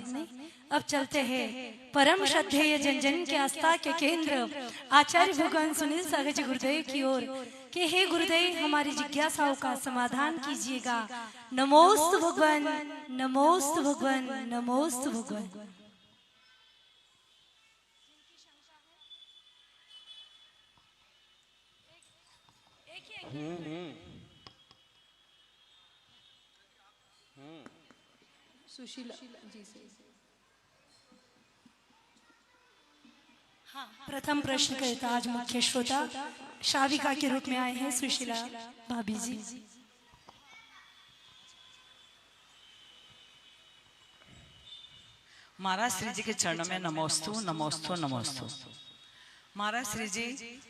सामने। अब चलते हैं परम श्रद्धेय जन जन के आस्था के केंद्र आचार्य भगवान सुनील सागर जी गुरुदेव की ओर कि हे गुरुदेव हमारी जिज्ञासाओं का समाधान कीजिएगा। नमोस्तु भगवान, नमोस्तु भगवान, नमोस्तु भगवान। सुशीला जी से प्रथम प्रश्न करता आज मुख्य श्रोता शाविका के रूप में आए हैं सुशीला भाभी जी। महाराज श्री जी के चरणों में नमोस्तु नमोस्तु नमोस्तु। महाराज श्री जी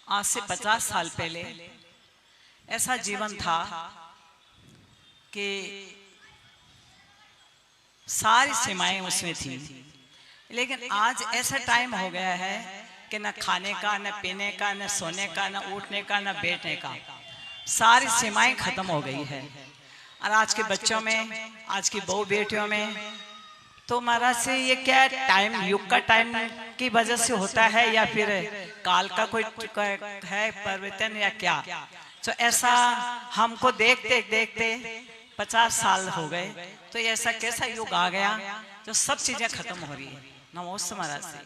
आज से 50 साल पहले ऐसा जीवन था कि सारी सीमाएं उसमें थी, लेकिन आज ऐसा टाइम हो गया है कि न खाने का, न पीने का, न सोने का, न उठने का, न बैठने का, सारी सीमाएं खत्म हो गई है। और आज के बच्चों में, आज की बहू बेटियों में तो महाराज से ये क्या टाइम, युग का टाइम की वजह से होता है या फिर काल का कोई है परिवर्तन या क्या? तो ऐसा हमको देखते देखते 50 साल हो गए, तो ऐसा कैसा युग आ गया जो सब चीजें खत्म हो रही है। नमोस्तु महाराज से।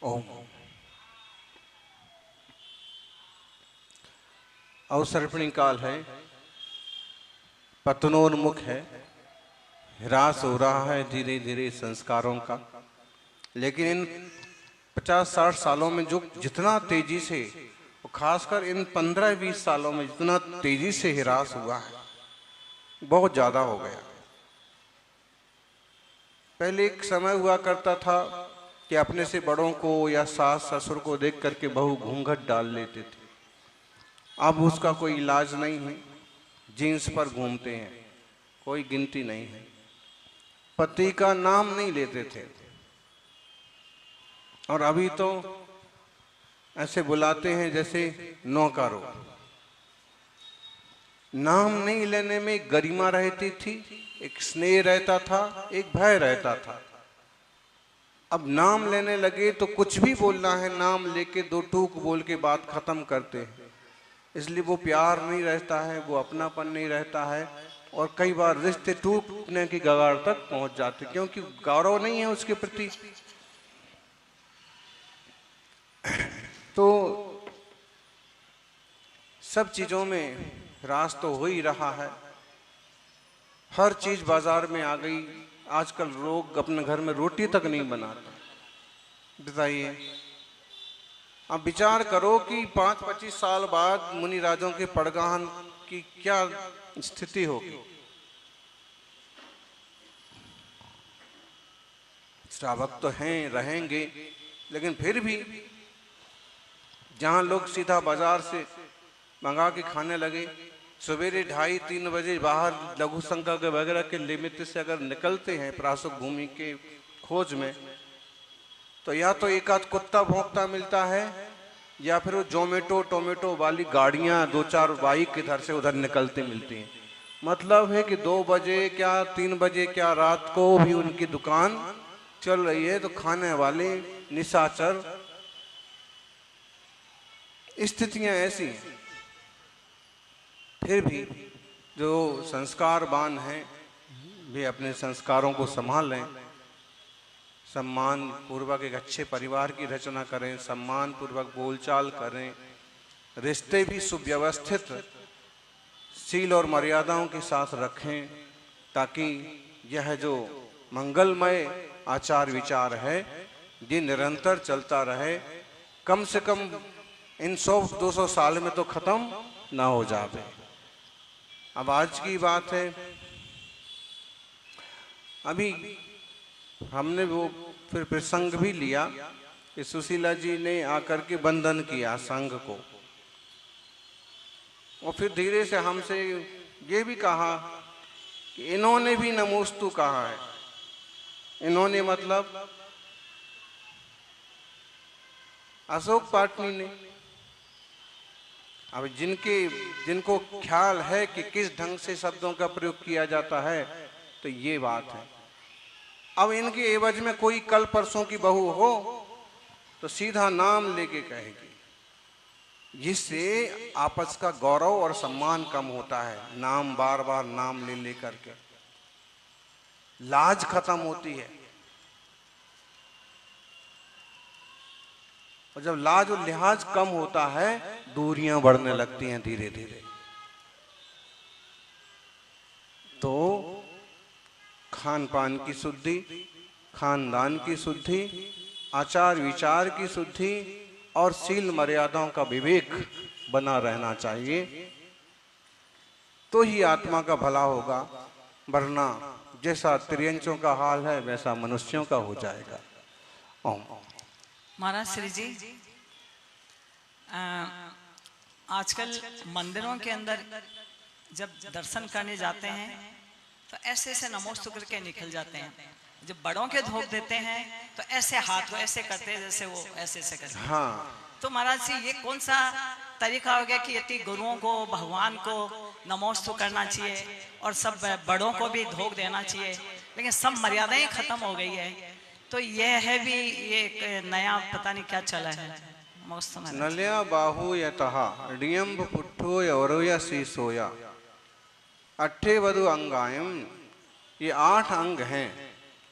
ओम। अवसर्पणी काल है, पतनोन्मुख है, ह्रास हो रहा है धीरे धीरे संस्कारों का। लेकिन इन 50-60 सालों में जो जितना तेजी से, खासकर इन 15-20 सालों में जितना तेजी से ह्रास हुआ है, बहुत ज्यादा हो गया। पहले एक समय हुआ करता था कि अपने से बड़ों को या सास ससुर को देख करके बहू घूंघट डाल लेते थे। अब उसका कोई इलाज नहीं है, जीन्स पर घूमते हैं, कोई गिनती नहीं है। पति का नाम नहीं लेते थे, और अभी तो ऐसे बुलाते हैं जैसे नौकरों। नाम नहीं लेने में गरिमा रहती थी, एक स्नेह रहता था, एक भय रहता था। अब नाम लेने लगे तो कुछ भी बोलना है, नाम लेके दो टूक बोल के बात खत्म करते हैं। इसलिए वो प्यार नहीं रहता है, वो अपनापन नहीं रहता है, और कई बार रिश्ते टूटने की कगार तक पहुंच जाते, क्योंकि गौरव नहीं है उसके प्रति। तो सब चीजों में ह्रास तो हो ही रहा है। हर चीज बाजार में आ गई। आजकल लोग अपने घर में रोटी तक नहीं बनाते। बताइए, अब विचार करो कि 5-25 साल बाद मुनि राजों के पड़गाहन की क्या स्थिति होगी। श्रावक तो हैं, रहेंगे, लेकिन फिर भी जहां लोग सीधा बाजार से मंगा के खाने लगे, सवेरे 2:30-3 बजे बाहर लघु संख्या के वगैरह के निमित्त से अगर निकलते हैं प्रासुक भूमि के खोज में, तो या तो एक आध कुत्ता भौंकता मिलता है, या फिर वो जोमेटो टोमेटो वाली गाड़ियां 2-4 बाइक इधर से उधर निकलते मिलती हैं। मतलब है कि 2 बजे क्या 3 बजे क्या रात को भी उनकी दुकान चल रही है। तो खाने वाले निशाचर, स्थितियां ऐसी हैं। फिर भी जो संस्कारवान हैं वे अपने संस्कारों को संभाल लें, सम्मान पूर्वक एक अच्छे परिवार की रचना करें, सम्मान पूर्वक बोलचाल करें, रिश्ते भी सुव्यवस्थित सील और मर्यादाओं के साथ रखें, ताकि यह जो मंगलमय आचार विचार है ये निरंतर चलता रहे। कम से कम इन 100-200 साल में तो खत्म ना हो जाए। अब आज की बात है, अभी हमने वो फिर प्रसंग भी लिया कि सुशीला जी ने आकर के बंधन किया संघ को, और फिर धीरे से हमसे ये भी कहा कि इन्होंने भी नमोस्तु कहा है। इन्होंने मतलब अशोक पाटनी ने। अब जिनको ख्याल है कि किस ढंग से शब्दों का प्रयोग किया जाता है, तो ये बात है। अब इनके एवज में कोई कल परसों की बहू हो तो सीधा नाम लेके कहेगी, जिससे आपस का गौरव और सम्मान कम होता है। नाम बार बार नाम ले ले करके लाज खत्म होती है, और जब लाज और लिहाज कम होता है दूरियां बढ़ने लगती हैं धीरे धीरे। तो खान पान की शुद्धि, खानदान की शुद्धि, आचार विचार की शुद्धि और शील मर्यादाओं का विवेक बना रहना चाहिए, तो ही आत्मा का भला होगा। वरना जैसा त्रियंचों का हाल है वैसा मनुष्यों का हो जाएगा। ओम। महाराज श्री जी, आजकल मंदिरों के अंदर जब दर्शन करने जाते हैं तो ऐसे ऐसे नमोस्तु करके निकल जाते हैं। जब बड़ों के धोख देते हैं तो ऐसे हाथ को ऐसे करते हैं जैसे वो ऐसे ऐसे करते हैं। हाँ, तो महाराज जी ये कौन सा तरीका हो गया कि यदि गुरुओं को, भगवान को नमोस्तु करना चाहिए और सब बड़ों को भी धोख देना चाहिए, लेकिन सब मर्यादाएं खत्म हो गई है। तो यह है भी ये एक नया पता नहीं क्या चला है। नलिया बाहु यतहा डियम्ब पुट्ठो यवरोया सीसोया अट्ठे वधु अंगायम। ये 8 अंग हैं।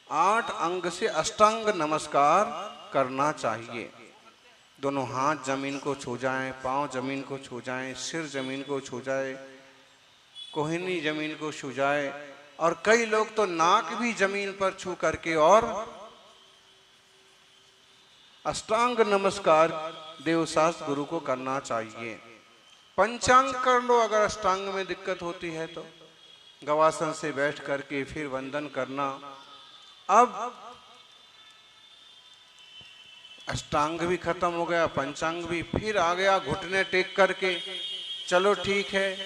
8 अंग से अष्टांग नमस्कार करना चाहिए। दोनों हाथ जमीन को छू जाएं, पांव जमीन को छू जाएं, सिर जमीन को छू जाए, कोहिनी जमीन को छू जाए, और कई लोग तो नाक भी जमीन पर छू करके और अष्टांग नमस्कार देवशास्त्र गुरु को करना चाहिए। पंचांग कर लो अगर अष्टांग में दिक्कत होती है तो, गवासन से बैठ करके फिर वंदन करना। अब अष्टांग भी खत्म हो गया, पंचांग भी, फिर आ गया घुटने टेक करके। चलो ठीक है।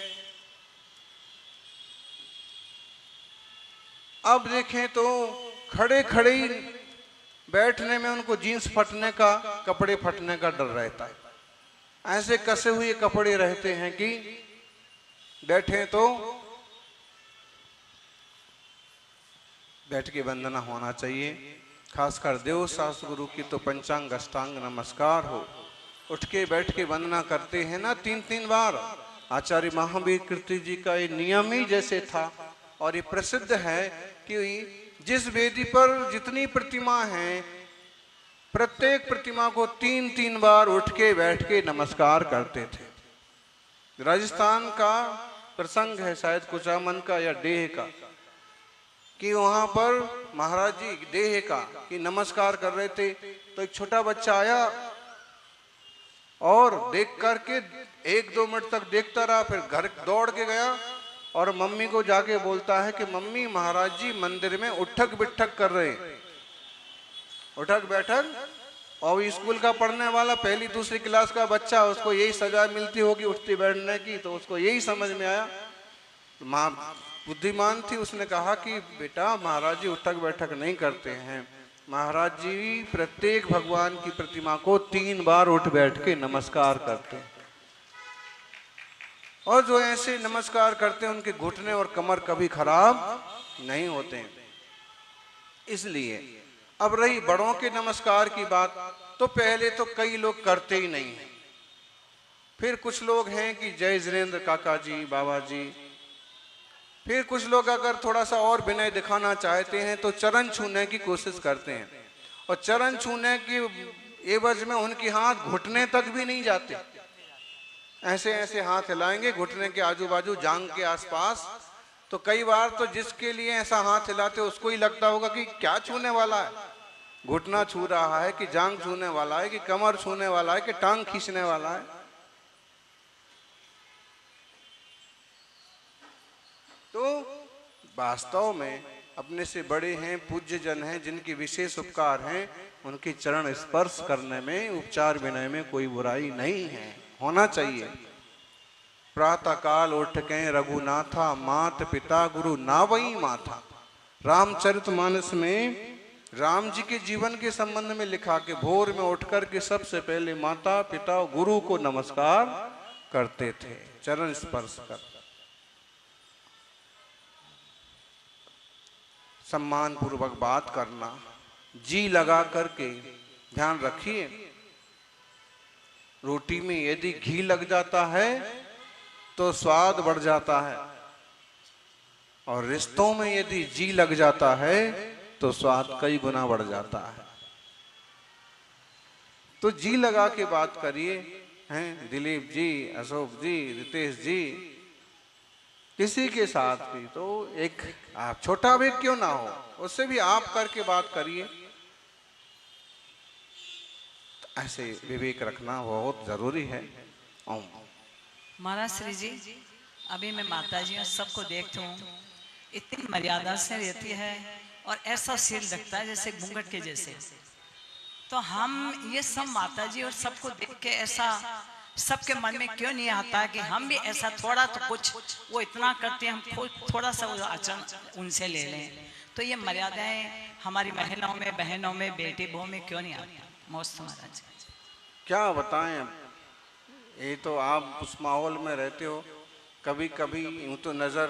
अब देखें तो खड़े खड़े ही बैठने में उनको जीन्स फटने का, कपड़े फटने का डर रहता है। ऐसे कसे हुए कपड़े रहते हैं कि बैठे तो बैठ के वंदना होना चाहिए। खासकर देव शास्त्र गुरु की तो पंचांग अष्टांग नमस्कार हो। उठ के बैठ के वंदना करते हैं ना 3-3 बार। आचार्य महावीर कीर्ति जी का ये नियम ही जैसे था, और ये प्रसिद्ध है कि जिस वेदी पर जितनी प्रतिमा है प्रत्येक प्रतिमा को 3-3 बार उठ के बैठ के नमस्कार करते थे। राजस्थान का प्रसंग है शायद कुचामन का या डेह का, कि वहां पर महाराज जी देह का कि नमस्कार कर रहे थे, तो एक छोटा बच्चा आया और देख करके 1-2 मिनट तक देखता रहा, फिर घर दौड़ के गया और मम्मी को जाके बोलता है कि मम्मी महाराज जी मंदिर में उठक बिठक कर रहे हैं। उठक बैठक, और स्कूल का पढ़ने वाला 1ली-2री क्लास का बच्चा, उसको यही सजा मिलती होगी उठते बैठने की, तो उसको यही समझ में आया। माँ बुद्धिमान थी, उसने कहा कि बेटा महाराज जी उठक बैठक नहीं करते हैं, महाराज जी प्रत्येक भगवान की प्रतिमा को 3 बार उठ बैठ के नमस्कार करते हैं, और जो ऐसे नमस्कार करते हैं उनके घुटने और कमर कभी खराब नहीं होते हैं। इसलिए अब रही बड़ों के नमस्कार की बात, तो पहले तो कई लोग करते ही नहीं हैं। फिर कुछ लोग हैं कि जय जिनेंद्र काका जी, बाबा जी। फिर कुछ लोग अगर थोड़ा सा और विनय दिखाना चाहते हैं तो चरण छूने की कोशिश करते हैं, और चरण छूने की एवज में उनके हाथ घुटने तक भी नहीं जाते। ऐसे ऐसे हाथ हिलाएंगे घुटने के आजू बाजू, जांग के आसपास। तो कई बार तो जिसके लिए ऐसा हाथ हिलाते उसको ही लगता होगा कि क्या छूने वाला है, घुटना छू रहा है कि जांग छूने वाला है कि कमर छूने वाला है कि टांग खींचने वाला है। तो वास्तव में अपने से बड़े हैं, पूज्य जन हैं, जिनकी विशेष उपकार हैं, उनके चरण स्पर्श करने में, उपचार विनय में कोई बुराई नहीं है, होना चाहिए। प्रातः काल उठ के रघुनाथा, मात पिता गुरु नावई माथा। रामचरितमानस में राम जी के जीवन के संबंध में लिखा कि भोर में उठकर के सबसे पहले माता पिता गुरु को नमस्कार करते थे, चरण स्पर्श कर। सम्मान पूर्वक बात करना, जी लगा करके ध्यान रखिए। रोटी में यदि घी लग जाता है तो स्वाद बढ़ जाता है, और रिश्तों में यदि जी लग जाता है तो स्वाद कई गुना बढ़ जाता है। तो जी लगा के बात करिए, हैं दिलीप जी, अशोक जी, रितेश जी, किसी के साथ भी। तो एक आप छोटा भी क्यों ना हो, उससे भी आप करके बात करिए। तो ऐसे विवेक रखना बहुत जरूरी है। ओम। महाराज श्री जी, अभी मैं माता जी और सबको देखती हूँ, इतनी मर्यादा से रहती है और ऐसा सिर रखता है जैसे घूंघट के जैसे। तो हम ये सब माता जी और सबको देख के ऐसा सबके मन में क्यों नहीं आता कि हम भी ऐसा थोड़ा तो कुछ, वो इतना करते हैं, हम खुद थोड़ा सा वो आचरण उनसे ले लें। तो ये मर्यादाएं हमारी महिलाओं में, बहनों में, बेटी बहू में क्यों नहीं आती? मौत महाराज क्या बताएं, ये तो आप उस माहौल में रहते हो। कभी कभी यूँ तो नज़र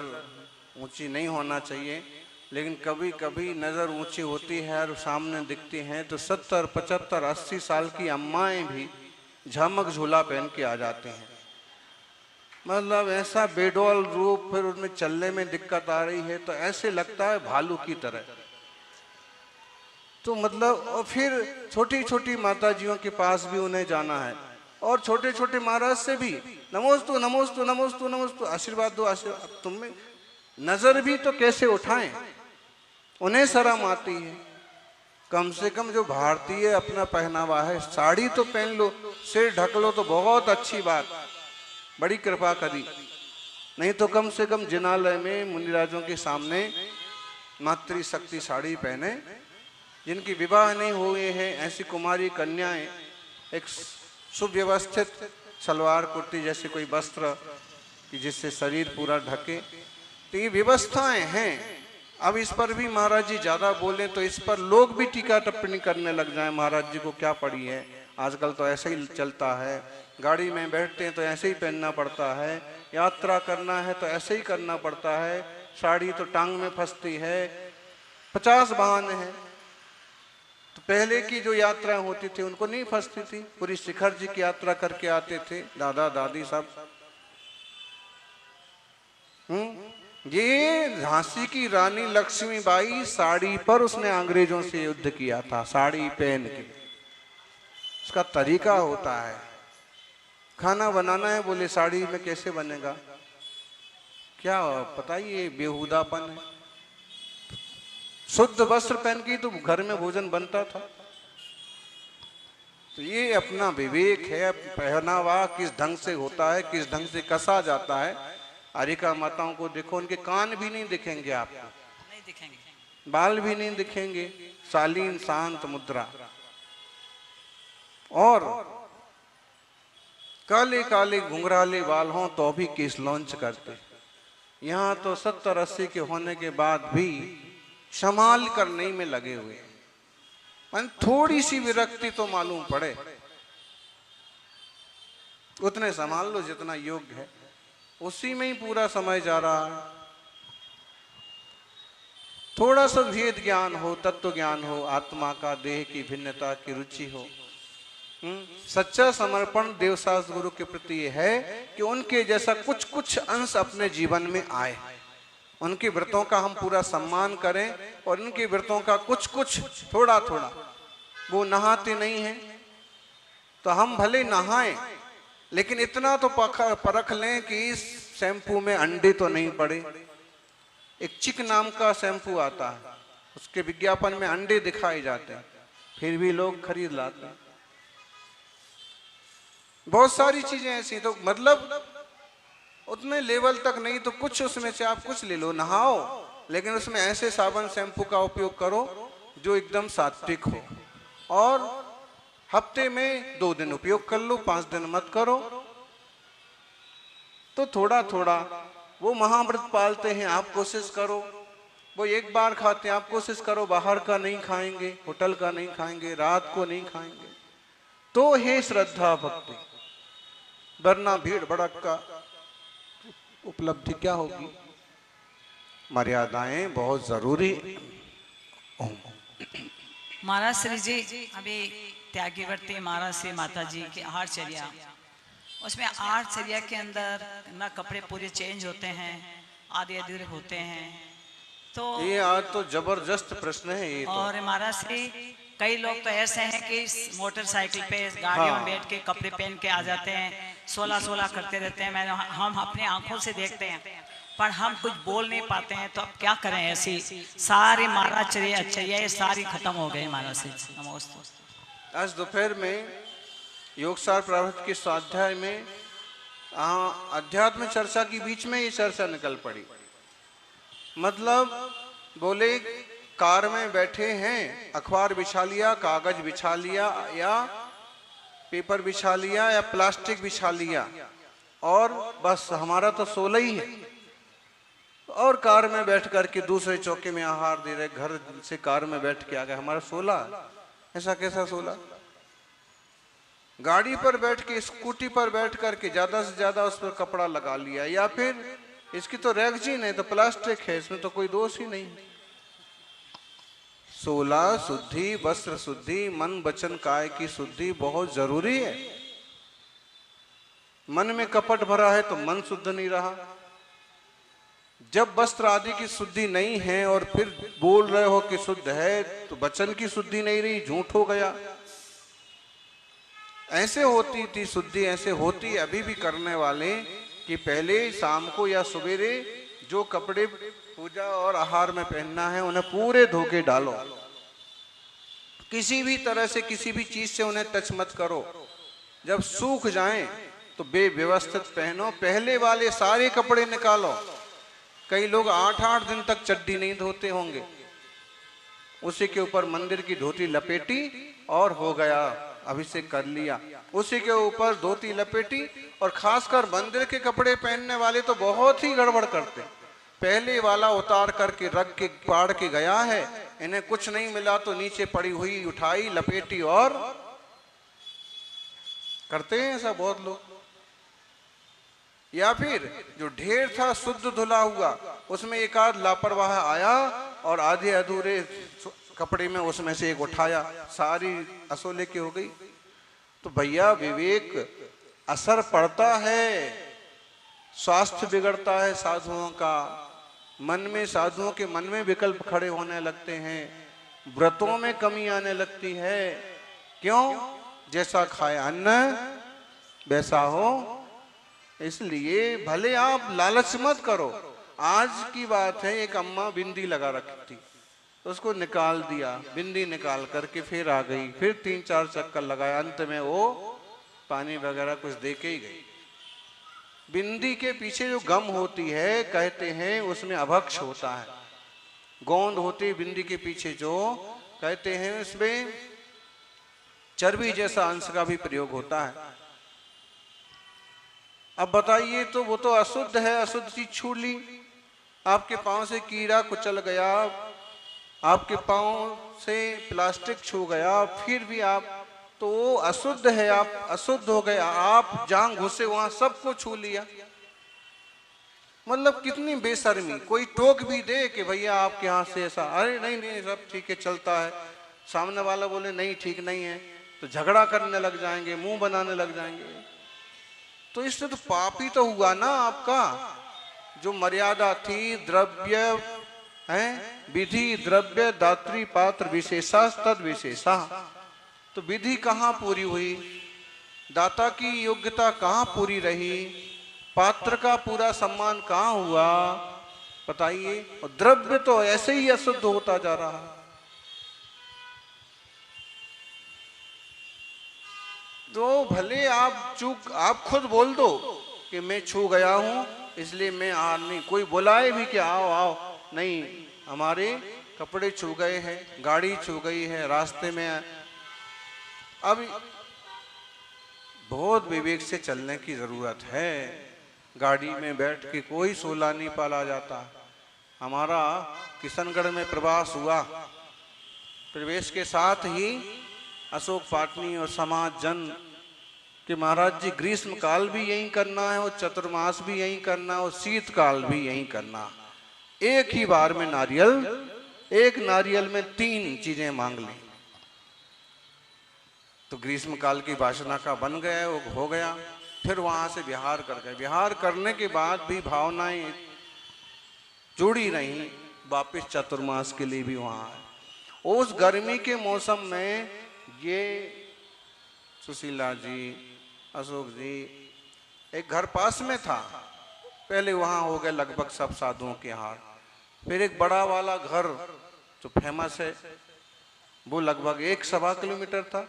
ऊंची नहीं होना चाहिए, लेकिन कभी कभी नज़र ऊंची होती है और सामने दिखती हैं तो 70, 75, 80 साल की अम्माएं भी झमक झूला पहन के आ जाते हैं। मतलब ऐसा बेडौल रूप, फिर उसमें चलने में दिक्कत आ रही है तो ऐसे लगता है भालू की तरह। तो मतलब, और फिर छोटी छोटी माताजियों के पास भी उन्हें जाना है, और छोटे छोटे महाराज से भी नमोस्तु नमोस्तु नमोस्तु नमोस्तु, आशीर्वाद दो आशीर्वाद। तुम्हें नजर भी तो कैसे उठाएं, उन्हें शर्म आती है। कम से कम जो भारतीय अपना पहनावा है, साड़ी तो पहन लो, सिर ढक लो तो बहुत अच्छी बात, बड़ी कृपा करी। नहीं तो कम से कम जिनालय में मुनिराजों के सामने मातृशक्ति साड़ी पहने। जिनकी विवाह नहीं हुए हैं ऐसी कुमारी कन्याएं एक सुव्यवस्थित सलवार कुर्ती जैसे कोई वस्त्र कि जिससे शरीर पूरा ढके। तो ये व्यवस्थाएं हैं। अब इस पर भी महाराज जी ज्यादा बोले तो इस पर लोग भी टीका टिप्पणी करने लग जाएं, महाराज जी को क्या पड़ी है, आजकल तो ऐसे ही चलता है, गाड़ी में बैठते हैं तो ऐसे ही पहनना पड़ता है, यात्रा करना है तो ऐसे ही करना पड़ता है, साड़ी तो टांग में फंसती है, 50 बहाने हैं। तो पहले की जो यात्राएं होती थी उनको नहीं फंसती थी। पूरी शिखर जी की यात्रा करके आते थे दादा दादी सब। ये झांसी की रानी लक्ष्मीबाई साड़ी पर उसने अंग्रेजों से युद्ध किया था, साड़ी पहन के। उसका तरीका होता है, खाना बनाना है, बोले साड़ी में कैसे बनेगा, क्या पता ये बेहुदापन है। शुद्ध वस्त्र पहन के तो घर में भोजन बनता था। तो ये अपना विवेक है, पहनावा किस ढंग से होता है, किस ढंग से कसा जाता है। हरिका माताओं को देखो, उनके कान भी नहीं दिखेंगे आपको, नहीं दिखेंगे, बाल भी नहीं दिखेंगे, शालीन शांत मुद्रा, और काले काले घुंघराले बाल हों तो भी केस लॉन्च करते। यहाँ तो 70-80 के होने के बाद भी संभाल करने में लगे हुए। मन थोड़ी सी विरक्ति तो मालूम पड़े, उतने संभाल लो जितना योग्य है, उसी में ही पूरा समय जा रहा है। थोड़ा सा भेद ज्ञान हो, तत्व ज्ञान हो, आत्मा का, देह की भिन्नता की रुचि हो। सच्चा समर्पण देवशास्त्र गुरु के प्रति ये है कि उनके जैसा कुछ कुछ अंश अपने जीवन में आए, उनके व्रतों का हम पूरा सम्मान करें, और उनके व्रतों का कुछ कुछ थोड़ा थोड़ा, वो नहाते नहीं हैं तो हम भले नहाएं, लेकिन इतना तो परख लें कि इस शैम्पू में अंडे तो नहीं पड़े। एक चिक नाम का शैम्पू आता है, उसके विज्ञापन में अंडे दिखाए जाते हैं, फिर भी लोग खरीद लाते हैं। बहुत सारी चीजें ऐसी, तो मतलब उतने लेवल तक नहीं तो कुछ उसमें से आप कुछ ले लो, नहाओ, लेकिन उसमें ऐसे साबुन शैम्पू का उपयोग करो जो एकदम सात्विक हो, और हफ्ते में 2 दिन उपयोग कर लो, 5 दिन मत करो। तो थोड़ा थोड़ा वो महाव्रत पालते हैं, आप कोशिश करो। वो एक बार खाते हैं, आप कोशिश करो बाहर का नहीं खाएंगे, होटल का नहीं खाएंगे, रात को नहीं खाएंगे, तो हे श्रद्धा भक्ति, वरना भीड़ भड़क का उपलब्धि क्या होगी। मर्यादाएं बहुत जरूरी। ओम। महाराज श्री जी अभी त्यागीवर्ती महाराज से माता जी की आहारचर्या, उसमें आहारचर्या के अंदर ना कपड़े पूरे चेंज होते हैं, आधे अधूरे होते हैं। तो ये आज तो जबरदस्त प्रश्न है ये तो। और महाराज श्री कई लोग तो ऐसे हैं कि मोटरसाइकिल पे गाड़ियों में बैठ के कपड़े पहन के आ जाते हैं, 16 करते रहते हैं। हम अपनी आंखों से देखते हैं, पर हम कुछ बोल नहीं पाते हैं। तो अब क्या करें, ऐसी सारी महाराज चर्या सारी खत्म हो गई महाराज श्री। नमस्ते। आज दोपहर में योगसार प्रारब्ध के स्वाध्याय में अध्यात्म चर्चा के बीच में ये चर्चा निकल पड़ी। मतलब बोले कार में बैठे हैं, अखबार बिछा लिया, कागज बिछा लिया या पेपर बिछा लिया या प्लास्टिक बिछा लिया और बस हमारा तो सोला ही है। और कार में बैठ करके दूसरे चौके में आहार दे रहे, घर से कार में बैठ के आ गए, हमारा सोला। ऐसा कैसा सोला? गाड़ी पर बैठ के, स्कूटी पर बैठ करके ज्यादा से ज्यादा उस पर कपड़ा लगा लिया, या फिर इसकी तो रेगजीन है तो प्लास्टिक है, इसमें तो कोई दोष ही नहीं। सोला शुद्धि, वस्त्र शुद्धि, मन वचन काय की शुद्धि बहुत जरूरी है। मन में कपट भरा है तो मन शुद्ध नहीं रहा। जब वस्त्र आदि की शुद्धि नहीं है और फिर बोल रहे हो कि शुद्ध है, तो वचन की शुद्धि नहीं रही, झूठ हो गया। ऐसे होती थी शुद्धि, ऐसे होती अभी भी करने वाले कि पहले शाम को या सवेरे जो कपड़े पूजा और आहार में पहनना है उन्हें पूरे धो के डालो। किसी भी तरह से, किसी भी चीज से उन्हें टच मत करो। जब सूख जाएं तो बेव्यवस्थित पहनो। पहले वाले सारे कपड़े निकालो। कई लोग 8-8 दिन तक चड्डी नहीं धोते होंगे, उसी के ऊपर मंदिर की धोती लपेटी और हो गया, अभिषेक कर लिया। उसी के ऊपर धोती लपेटी, और खासकर मंदिर के कपड़े पहनने वाले तो बहुत ही गड़बड़ करते। पहले वाला उतार करके रख के पाड़ के गया है, इन्हें कुछ नहीं मिला तो नीचे पड़ी हुई उठाई, लपेटी और करते हैं ऐसा बहुत लोग। या फिर जो ढेर था शुद्ध धुला हुआ, उसमें एक आध लापरवाह आया और आधे अधूरे कपड़े में उसमें से एक उठाया, सारी असोले की हो गई। तो भैया विवेक असर पड़ता है, स्वास्थ्य बिगड़ता है साधुओं का। मन में, साधुओं के मन में विकल्प खड़े होने लगते हैं, व्रतों में कमी आने लगती है। क्यों? जैसा खाए अन्न वैसा हो। इसलिए भले आप लालच मत करो। आज की बात है, एक अम्मा बिंदी लगा रखी थी, उसको निकाल दिया, बिंदी निकाल करके फिर आ गई, फिर 3-4 चक्कर लगाया, अंत में वो पानी वगैरह कुछ दे के ही गई। बिंदी के पीछे जो गम होती है, कहते हैं उसमें अभक्ष होता है। गोंद होती है बिंदी के पीछे, जो कहते हैं उसमें चर्बी जैसा अंश का भी प्रयोग होता है। अब बताइए, तो वो तो अशुद्ध है, अशुद्ध चीज छू ली, आपके पांव से कीड़ा कुचल गया, आपके पांव से प्लास्टिक छू गया, फिर भी आप, तो वो अशुद्ध है, आप अशुद्ध हो गए, आप जहां घुसे वहां सबको छू लिया। मतलब कितनी बेशर्मी। कोई टोक भी दे कि भैया आपके यहाँ से ऐसा, अरे नहीं नहीं सब ठीक है चलता है, सामने वाला बोले नहीं ठीक नहीं है, तो झगड़ा करने लग जाएंगे, मुंह बनाने लग जाएंगे। तो इससे तो पाप ही तो हुआ ना आपका। जो मर्यादा थी, द्रव्य है, विधि द्रव्य दात्री पात्र विशेषा तद विशेषा, तो विधि कहाँ पूरी हुई, दाता की योग्यता कहाँ पूरी रही, पात्र का पूरा सम्मान कहाँ हुआ, बताइए। और द्रव्य तो ऐसे ही अशुद्ध होता जा रहा है। तो भले आप खुद बोल दो कि मैं छू गया हूं इसलिए मैं आ नहीं, कोई बुलाए भी कि आओ आओ, नहीं, हमारे कपड़े छू गए हैं, गाड़ी छू गई है, रास्ते में। अब बहुत विवेक से चलने की जरूरत है। गाड़ी में बैठ के कोई सोला नहीं पाला जाता। हमारा किशनगढ़ में प्रवास हुआ, प्रवेश के साथ ही अशोक पाटनी और समाज जन कि महाराज जी ग्रीष्म काल भी यही करना है और चतुर्मास भी यही करना है और शीतकाल भी यही करना। एक ही बार में नारियल एक नारियल में 3 चीजें मांग ली। तो ग्रीष्म काल की वासना का बन गया, वो हो गया। फिर वहां से विहार कर गए। विहार करने के बाद भी भावनाएं जुड़ी रही, वापिस चतुर्मास के लिए भी वहां आए। उस गर्मी के मौसम में ये सुशीला जी, अशोक जी, एक घर पास में था, पहले वहां हो गए लगभग सब साधुओं के हार। फिर एक बड़ा वाला घर जो फेमस है, वो लगभग 1-1.25 किलोमीटर था।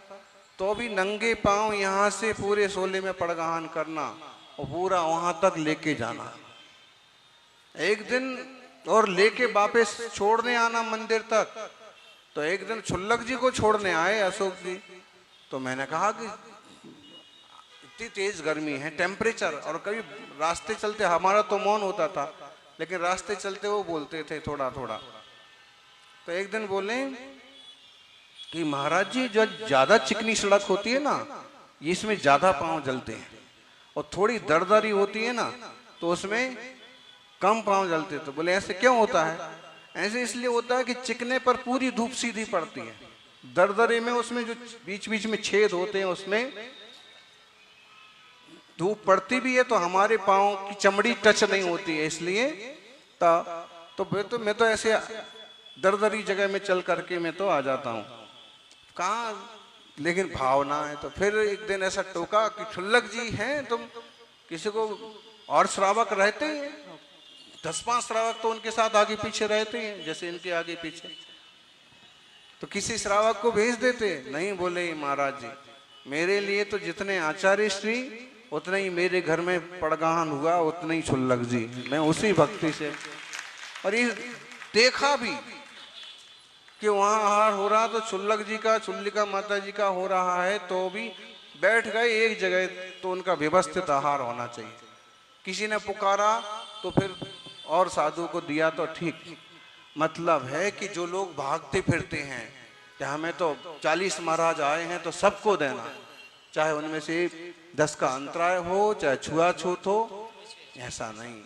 तो भी नंगे पांव यहाँ से पूरे सोले में पड़गाहन करना और पूरा वहां तक लेके जाना एक दिन, और लेके वापस छोड़ने आना मंदिर तक। तो एक दिन छुल्लक जी को छोड़ने आए अशोक जी। तो मैंने कहा कि इतनी तेज गर्मी है, टेम्परेचर, और कभी रास्ते चलते, हमारा तो मौन होता था, लेकिन रास्ते चलते वो बोलते थे थोड़ा थोड़ा। तो एक दिन बोले कि महाराज जी, जो ज्यादा चिकनी सड़क होती है ना, इसमें ज्यादा पांव जलते हैं, और थोड़ी दरदरी होती है ना, तो उसमें कम पांव जलते। तो बोले ऐसे क्यों होता है? ऐसे इसलिए होता है कि चिकने पर पूरी धूप सीधी पड़ती है, दरदरे में उसमें जो बीच बीच में छेद होते हैं उसमें धूप पड़ती भी है, तो हमारे पांव की चमड़ी टच नहीं होती है, इसलिए तो मैं तो ऐसे दरदरी जगह में चल करके मैं तो आ जाता हूँ। कहाँ, लेकिन भावना है। तो फिर एक दिन ऐसा टोका कि छुल्लक जी हैं, तुम किसी को, और श्रावक रहते हैं 10-5 श्रावक तो उनके साथ आगे पीछे रहते हैं, जैसे इनके आगे पीछे, तो किसी श्रावक को भेज देते। नहीं, बोले महाराज जी, मेरे लिए तो जितने आचार्य श्री उतने ही मेरे घर में पड़गाहन हुआ, उतने ही छुल्लक जी, मैं उसी भक्ति से। और ये देखा भी कि वहां आहार हो रहा, तो छुल्लक जी का, चुल्लिका माता जी का हो रहा है, तो भी बैठ गए एक जगह। तो उनका व्यवस्थित आहार होना चाहिए। किसी ने पुकारा तो फिर और साधु को दिया तो ठीक। मतलब है कि जो लोग भागते फिरते हैं कि हमें तो 40 महाराज आए हैं तो सबको देना, चाहे उनमें से 10 का अंतराय हो, चाहे छुआछूत हो, ऐसा नहीं।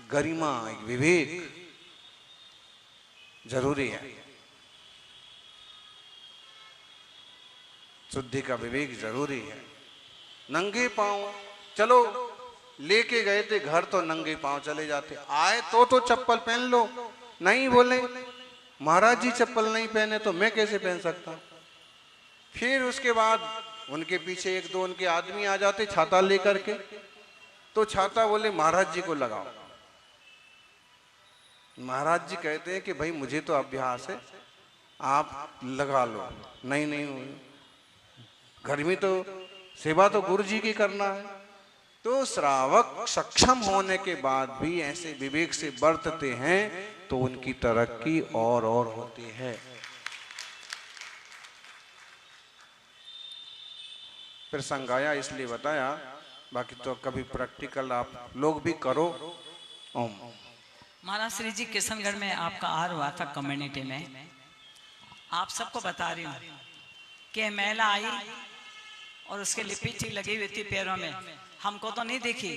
गरिमा, विवेक जरूरी है, शुद्धि का विवेक जरूरी है। नंगे पांव चलो, लेके गए थे घर तो नंगे पांव चले जाते, आए तो चप्पल पहन लो। नहीं, बोले महाराज जी चप्पल नहीं पहने तो मैं कैसे पहन सकता। फिर उसके बाद उनके पीछे 1-2 उनके आदमी आ जाते छाता लेकर के, तो छाता बोले महाराज जी को लगाओ। महाराज जी कहते हैं कि भाई मुझे तो अभ्यास है, आप लगा लो। नहीं, घर में तो सेवा तो गुरु जी की करना है। तो श्रावक सक्षम होने के बाद भी ऐसे विवेक से बरतते हैं तो उनकी तरक्की और होती है। फिर संगाया इसलिए बताया, बाकी तो कभी प्रैक्टिकल आप लोग भी करो। ओम। महाराज श्री जी किशनगढ़ में आपका आहार हुआ था कम्युनिटी में। आप सबको बता रही हूँ कि महिला आई और उसके लिपस्टिक लगी हुई थी पैरों में, हमको तो नहीं देखी,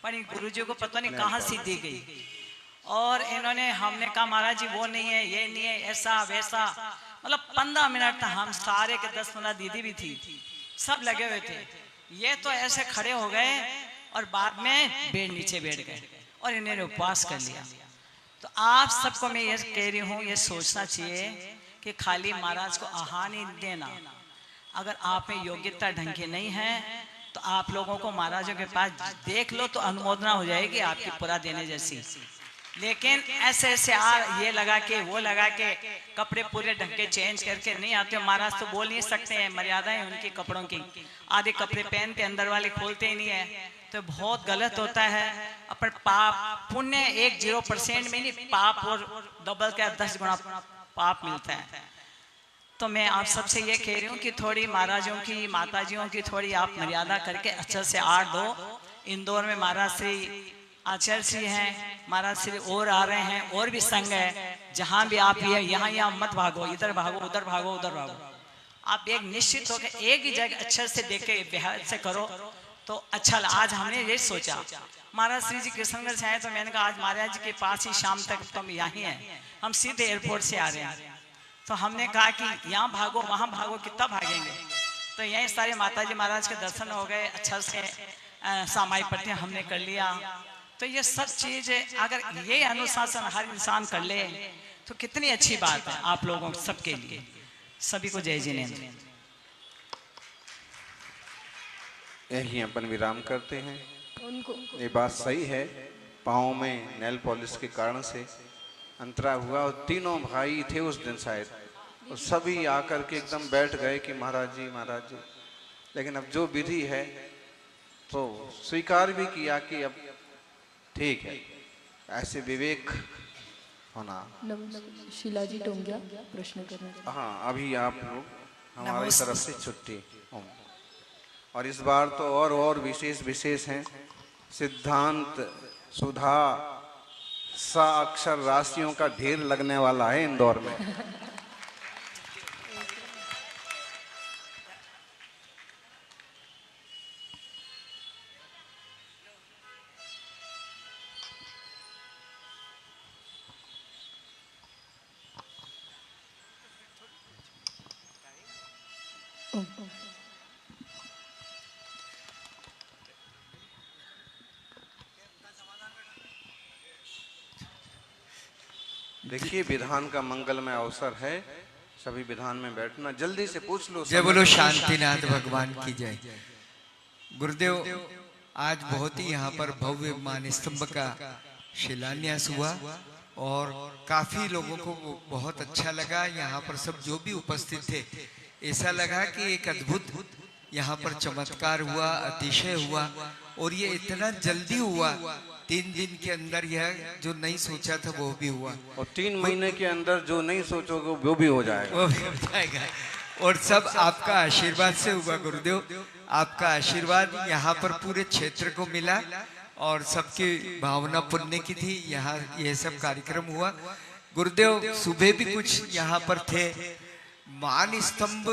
पर गुरु जी को पता नहीं कहाँ से दी गई। और इन्होंने, हमने कहा महाराज जी वो नहीं है, ये नहीं है, ऐसा वैसा, मतलब 15 मिनट तक हम सारे के 10-15 दीदी भी थी, सब लगे हुए थे। ये तो ऐसे खड़े हो गए और बाद में बेड नीचे बैठ गए और इन्होंने उपवास कर लिया। तो आप सबको मैं ये कह रही हूँ, ये सोचना चाहिए कि खाली महाराज को आहार नहीं देना। अगर आप में योग्यता ढंग की नहीं है तो आप लोगों को महाराजों के पास देख लो तो अनुमोदना हो जाएगी आपकी पूरा देने जैसी। लेकिन ऐसे ये लगा के वो लगा के कपड़े पूरे ढंग के चेंज करके नहीं आते हो। महाराज तो बोल नहीं सकते हैं, मर्यादाएं उनकी कपड़ों की। आधे कपड़े पहनते अंदर वाले खोलते ही नहीं है, तो बहुत गलत होता है। अपन पाप पुण्य 0% में नहीं, पाप और डबल क्या 10 गुना पाप मिलता है। तो मैं आप सबसे ये कह रही हूँ कि थोड़ी महाराजों की, माताजियों की थोड़ी आप मर्यादा करके अच्छे से आहार दो। इंदौर में महाराज श्री आचार्य श्री हैं, महाराज श्री और आ रहे हैं, और भी संघ है, जहाँ भी आप ये यहाँ मत भागो, इधर भागो, उधर भागो, उधर भागो। आप एक निश्चित होकर एक ही जगह अच्छे से देखे बिहार से करो तो अच्छा। आज हमने ये सोचा महाराज श्री जी कृष्णगढ़ से आए तो मैंने कहा आज महाराज जी के पास ही शाम तक तुम यहाँ हैं, हम सीधे एयरपोर्ट से आ रहे हैं। तो हमने कहा कि यहाँ भागो वहाँ भागो, कितना भागेंगे। तो यहीं सारे माता जी महाराज के दर्शन हो गए, अच्छा से सामाई पट्टी हमने कर लिया। तो ये सब चीज अगर ये अनुशासन हर इंसान कर ले तो कितनी अच्छी बात है आप लोगों सबके लिए। सभी को जय जिनेंद्र। यही अपन विराम करते हैं। उनको ये बात सही है, पाँव में नेल पॉलिश के कारण से अंतरा हुआ और तीनों भाई थे उस दिन शायद, और सभी आकर के एकदम बैठ गए कि महाराज जी महाराज जी। लेकिन अब जो विधि है तो स्वीकार भी किया कि अब ठीक है, ऐसे विवेक होना। शीला जी टोंगिया प्रश्न करना। हाँ, अभी आप लोग हमारी तरफ से छुट्टी। और इस बार तो और विशेष हैं। सिद्धांत सुधा सा अक्षर राशियों का ढेर लगने वाला है इंदौर में। देखिए, विधान का मंगलमय अवसर है, सभी विधान में बैठना। जल्दी से पूछ लो। जय बोलो शांतिनाथ भगवान की जय। गुरुदेव, आज बहुत ही यहाँ पर भव्य मान स्तंभ का शिलान्यास हुआ और काफी लोगों को बहुत अच्छा लगा। यहाँ पर सब जो भी उपस्थित थे, ऐसा लगा कि एक अद्भुत यहाँ पर चमत्कार हुआ, अतिशय हुआ। और ये इतना जल्दी हुआ, 3 दिन के अंदर यह जो नहीं सोचा था वो भी हुआ, और 3 महीने के अंदर जो नहीं सोचोगे वो भी हो जाएगा। वो भी हो जाएगा। और सब आपका आशीर्वाद से हुआ गुरुदेव। आपका आशीर्वाद यहाँ पर पूरे क्षेत्र को मिला और सबकी भावना पुण्य की थी। यहाँ यह सब कार्यक्रम हुआ। गुरुदेव, सुबह भी कुछ यहाँ पर थे। मान स्तंभ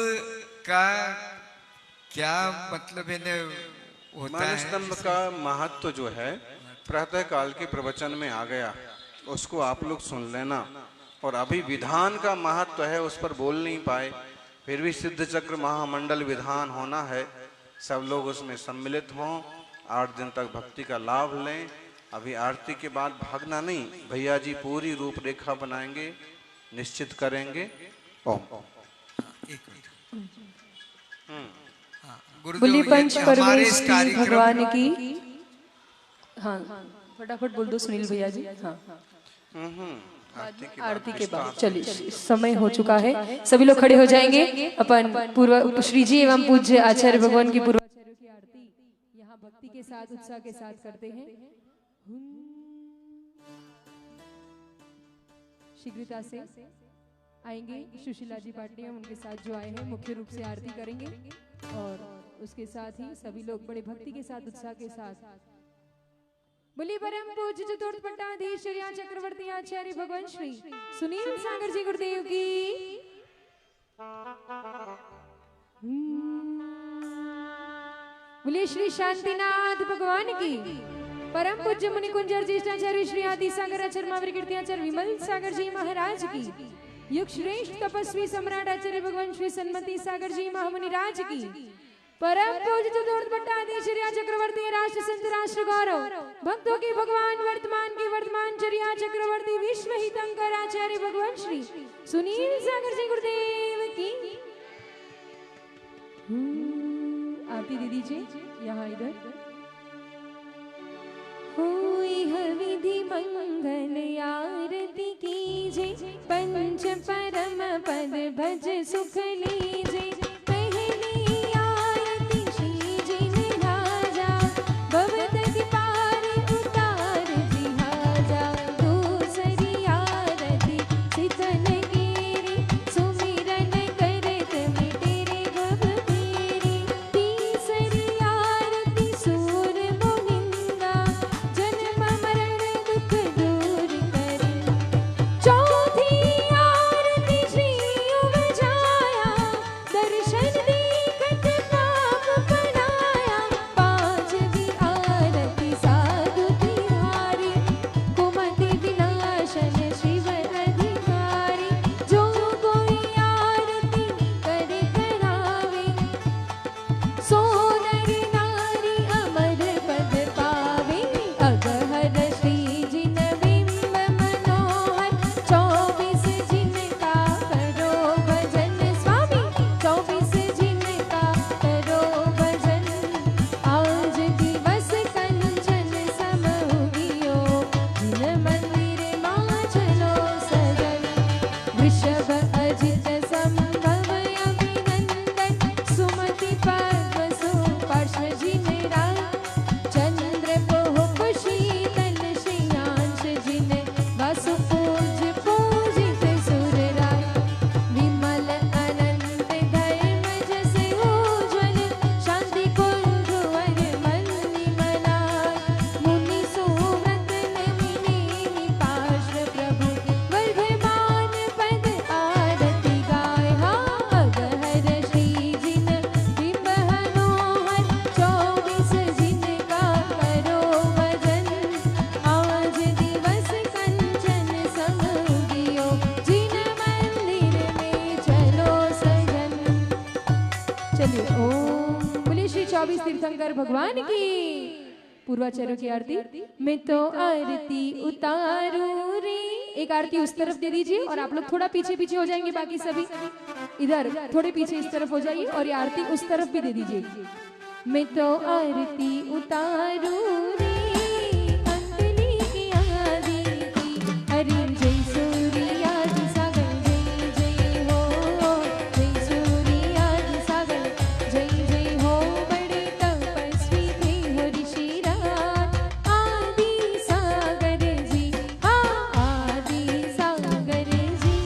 का क्या मतलब है होता मान है? स्तंभ का महत्व जो है प्रातः काल के प्रवचन में आ गया, उसको आप लोग सुन लेना। और अभी विधान का महत्व है, उस पर बोल नहीं पाए, फिर भी सिद्ध चक्र महामंडल विधान होना है। सब लोग उसमें सम्मिलित हों, 8 दिन तक भक्ति का लाभ लें। अभी आरती के बाद भागना नहीं, भैया जी पूरी रूपरेखा बनाएंगे, निश्चित करेंगे। ओम। बोली पंच हमारे इस परमेश्वरी कार्यक्रम भगवान की। हाँ, फटाफट बोल दो सुनील भैया जी। हाँ, आरती के बाद चलिए, समय हो चुका है। सभी लोग खड़े हो जाएंगे। अपन पूर्व श्री जी एवं पूज्य आचार्य भगवान की पूर्वाचार्यों की आरती यहाँ भक्ति के साथ, उत्साह के साथ करते हैं। शीघ्रता से आएंगे सुशीला जी पाटिया, उनके साथ जो आए हैं मुख्य रूप से आरती करेंगे। और उसके साथ ही सभी लोग बड़े भक्ति के साथ, उत्साह के साथ बोली परम पूज्य चतुर्थ पट्टाधीश चक्रवर्ती आचार्य भगवान श्री सुनील सागर जी गुरुदेव की। बोलिए श्री शांतिनाथ भगवान की। परम पूज्य मुनि कुंजर ज्येष्ठाचार्य श्री आदि सागर आचार्य महावीर कीर्तियाचार्य विमल सागर जी महाराज की। युग श्रेष्ठ तपस्वी सम्राट आचार्य भगवान श्री सन्मति सागर जी महामुनि राज की। परम पूज्य चतुर्थ पट्टाधीश चक्रवर्ती राष्ट्र संत राष्ट्र गौरव भक्तों की भगवान वर्तमान की वर्तमान चर्या चक्रवर्ती विश्व हितंकर आचार्य भगवान श्री सुनील सागर जी गुरुदेव की। आरती दीदी जी यहाँ इधर। हुई विधि मंगल आरती कीजे, पंच परम पद भज सुख लीजे। पहली आरती श्री जी ने राजा, भवदति पार उतार जिहाजा। दूसरी आरती सितन गिरी, सुमिरन करत मिटेरे भव फेरी। तीसरी आरती सूर मोहिंदा, जन्म मरण दुख दूर करे। चौथी आरती श्री उवजाया, चलिए ओम बोले श्री 24 तीर्थंकर भगवान की। पूर्वाचार्यों की आरती। मैं तो आरती उतारूं रे। एक आरती उस तरफ दे दीजिए और आप लोग थोड़ा पीछे पीछे हो जाएंगे, बाकी सभी इधर थोड़े पीछे इस तरफ हो जाइए और ये आरती उस तरफ भी दे दीजिए। मैं तो आरती उतारूं रे अंजलि की आरती हरि जय सूर्य आदि सागर जय जय हो जय सूर्य आदि सागर जय जय हो। बड़े तपस्वी थे हो ऋषिराज आदि सागर जी हाँ आदि सागर जी।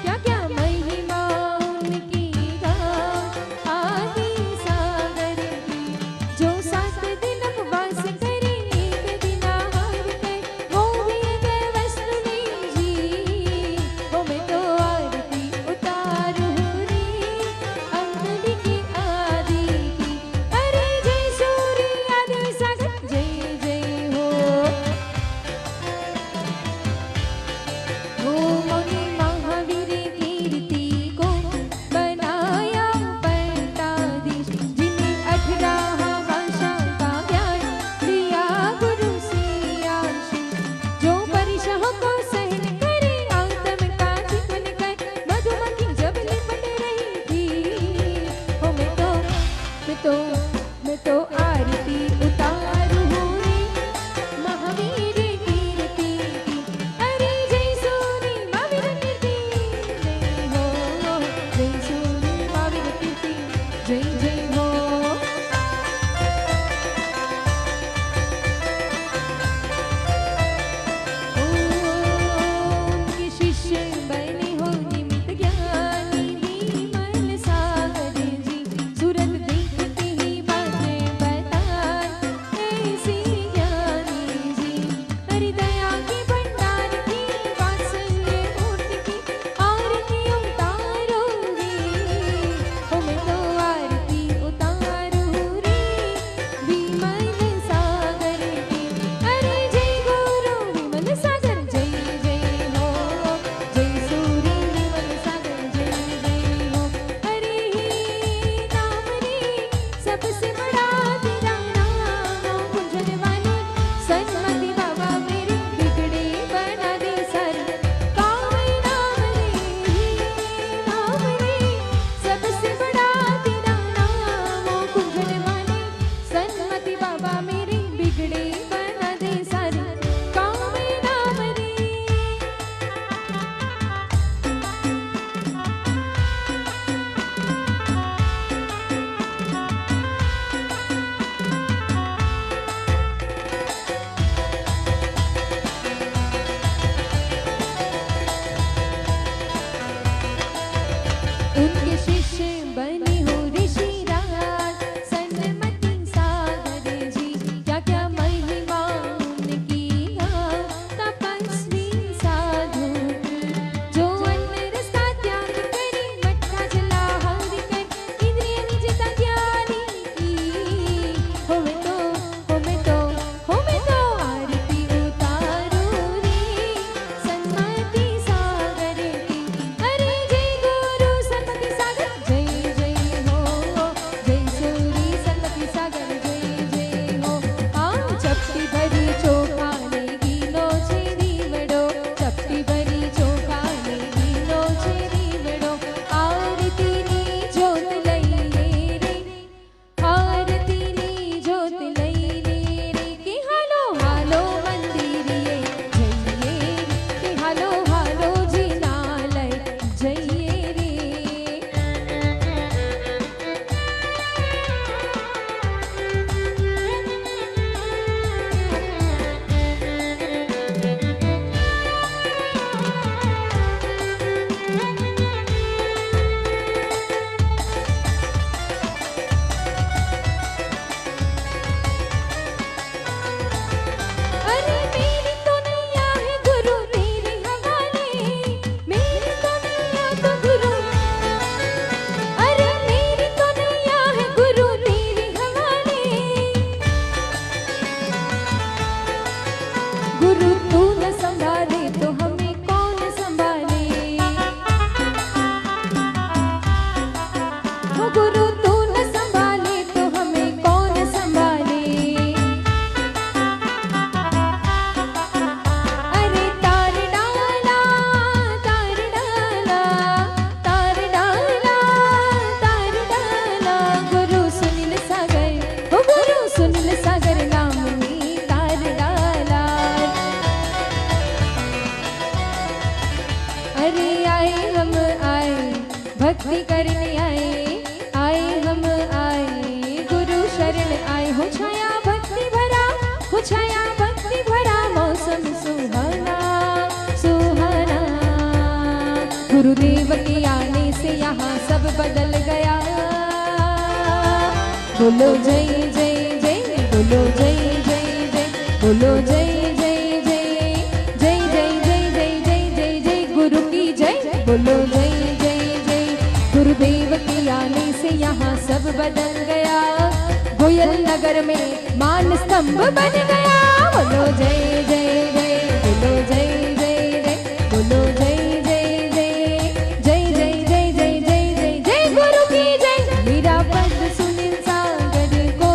क्या क्या महिमा उनकी गाओ आदि सागर की। जो 7 दिन उपवास करे एक दिन आहार करे वो भी एक वस्तु नहीं जी। हो मैं तो आरती उतारूं रे अंजलि की आदि की अरे जय सूर्य आदि सागर जय जय हो। वो मुनि महावीर कीर्ति को बनाया पैताधीश जिन्हें 18 भाषा का ज्ञान दिया गुरु से आशीष। जो परिशह को सहन करे आत्म का जीवन कर मधुमक्खी जब लिपट रही थी। हो मैं तो आरती उतारूं रे महावीर कीर्ति की अरे जय सूर्य महावीर कीर्ति जय हो जय सूर्य महावीर कीर्ति जय जय हो। उनके शिष्य बने हो निमित ज्ञानी निर्मल सागर जी। सूरत देखते ही बाजे बताए ऐसी ज्ञानी जी। हरि दया की भंडार की वात्सल्य मूर्ति की आरती उतारूंगी। हो मैं तो आरती उतारूं रे विमल सागर की अरे जय गुरु विमल सागर जय जय हो जय सूर्य विमल सागर जय जय हो। अरे ही नाम रे सबसे बड़ा तेरा नाम गुंजन वाले सन्मति बाबा मेरे बिगड़े बना दे सर काम। नाम रे सबसे बड़ा तेरा नाम गुंजन वाले सन्मति बाबा मेरे बिगड़े बना दे सर काम नाम रे। उनके शिष्य बने हो ऋषिराज सन्मति सागर जी। क्या क्या महिमा उनकी गाओ तपस्वी साधु जो अन्न रस का त्याग करे मटका जला हरि कर इंद्रिय निज का ज्ञानी की। हो मैं तो आरती उतारूं रे सन्मति सागर की अरे जय गुरु सन्मति सागर जय जय हो जय सूर्य सन्मति सागर जय जय हो। आओ चपटी भरी चौखाने गिनो छेरी बड़ो चपटी भरी चौखाने गिनो छेरी बड़ो। आरती नी जोत लई रे आरती नी जोत लई रे कि हालो हालो मंदिरिये जइये कि हालो हालो जिनालय जइये रे। अरे मेरी तो नैया है गुरु तेरे हवाले मेरी तो नैया तो भक्ति करने आए हम आए गुरु शरण आए हो छाया भक्ति भरा हो छाया भक्ति भरा मौसम सुहाना सुहाना गुरुदेव के आने से यहाँ सब बदल गया बोलो जय जय जय बोलो जय जय जय बोलो जय जय जय जय जय जय जय जय जय जय गुरु की जय बोलो जय जय जय गुरुदेव के आने से यहाँ सब बदल गया गोयल नगर में मान स्तंभ बन गया बोलो जय जय जय बोलो जय जय जय बोलो जय जय जय जय जय जय जय जय जय जय गुरु की जय मेरा पद सुनील सागर को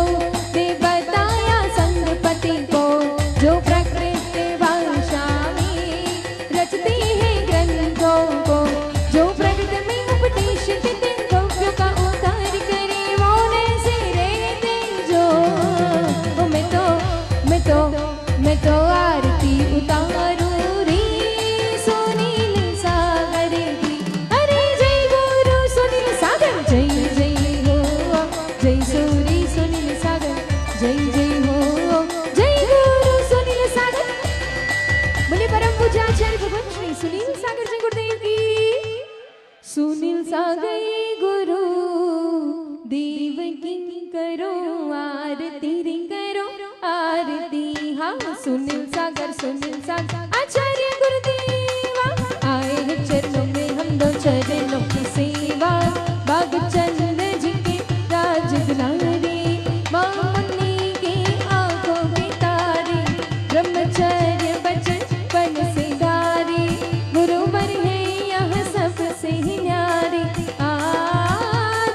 दे बताया संगपति को जो प्रकृति भाषा में रचती है ग्रंथों को जो प्रकृति में उपदेश देते भव्यों का उद्धार करे वो से रहते जो मैं तो आरती उतारू रे सुनील सागर की अरे जय गुरु सुनील सागर जय जय हो जय सूरी सुनील सागर जय जय हो जय गुरु सुनील सागर बोले परम पूज्य आचार्य भगवान श्री सुनील सागर जी गुरुदेव की सुनील सागर गुरु देव की करो आरती रे करो आरती हाँ सुनील सागर आचार्य गुरुदेवा आए हैं चरणों में हम दो चरणों की सेवा बाग चंद जी के राज दुलारे मामनी के आंखों के तारे ब्रह्मचर्य बचपन से धारे गुरुवर है यह सबसे न्यारे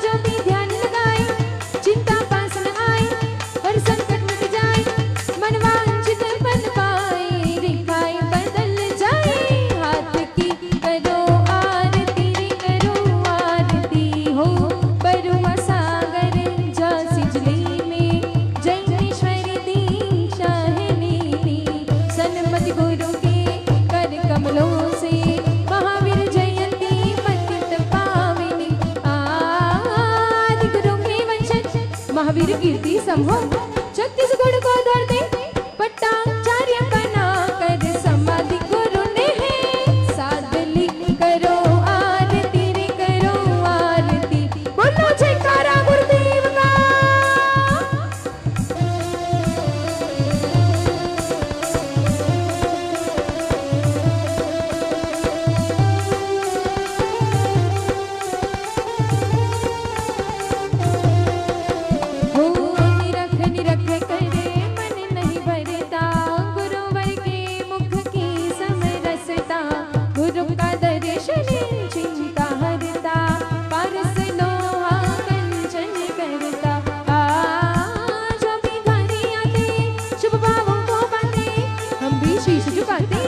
जो भी ध्यान लगाए चिंता पास न आए और संकट मिट जाए मन वांछित बन पाए रेखाएं बदल जाए हाथ की करो आरती रे करो आरती हो बरुआ सागर जा सिजली में जैनेश्वरी दीक्षा है मेरी सन्मति गुरु के कर कमलों से महावीर जयंती पतित पावनी आदि गुरु के वंशज महावीर कीर्ति समूह छत्तीसगढ़ को धरते पट्टाचार्य बना कर समाधि गुरु ने है साधली करो आरती रे करो आरती बोलो जयकारा गुरुदेव का हो निरख करे मन नहीं भरता गुरुवर के मुख की समरसता गुरु का दर्शन चिंता हरता पारस लोहा कंचन करता जो भी घरे आते शुभ भावों को बांधे हम भी शीश झुकाते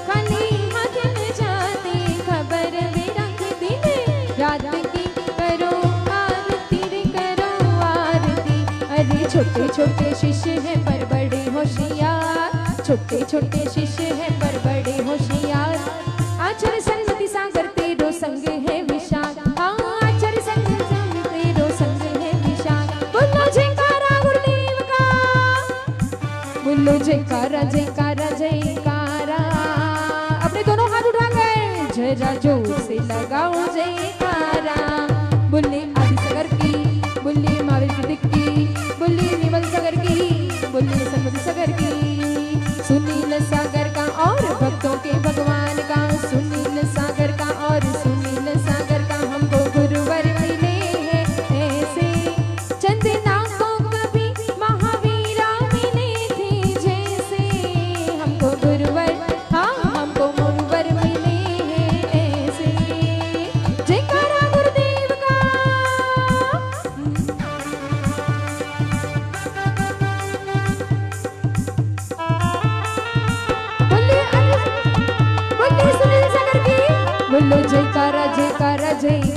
खाली हाथ न जाते खबर में रखते हैं रात की करो आरती रे करो आरती अरे छोटे छोटे शिष्य हैं पर बड़े होशियार छोटे छोटे शिष्य हैं पर बड़े होशियार आचार्य सरस्वती सागर तेरो संग है विशाल हाँ आचार्य संग तेरो संग है विशाल बोलो जयकारा गुरुदेव का बोलो जयकारा जयकारा जयकारा अपने दोनों हाथ उठाकर जरा जोर से लगाओ जयकारा बोले आदि सागर की बोले महावीर की बोले निर्मल सागर की बोले सरस्वती सागर की सुनील सागर का और भक्तों के भगवान का सुनील सागर का और सुनील सागर का हमको गुरुवर मिले हैं ऐसे चंदना को कभी महावीरा मिले थे जैसे हमको गुरुवर हाँ हमको गुरुवर मिले हैं ऐसे जयकारा गुरुदेव का बोले सुनील सागर की बोलो जयकारा जयकारा जय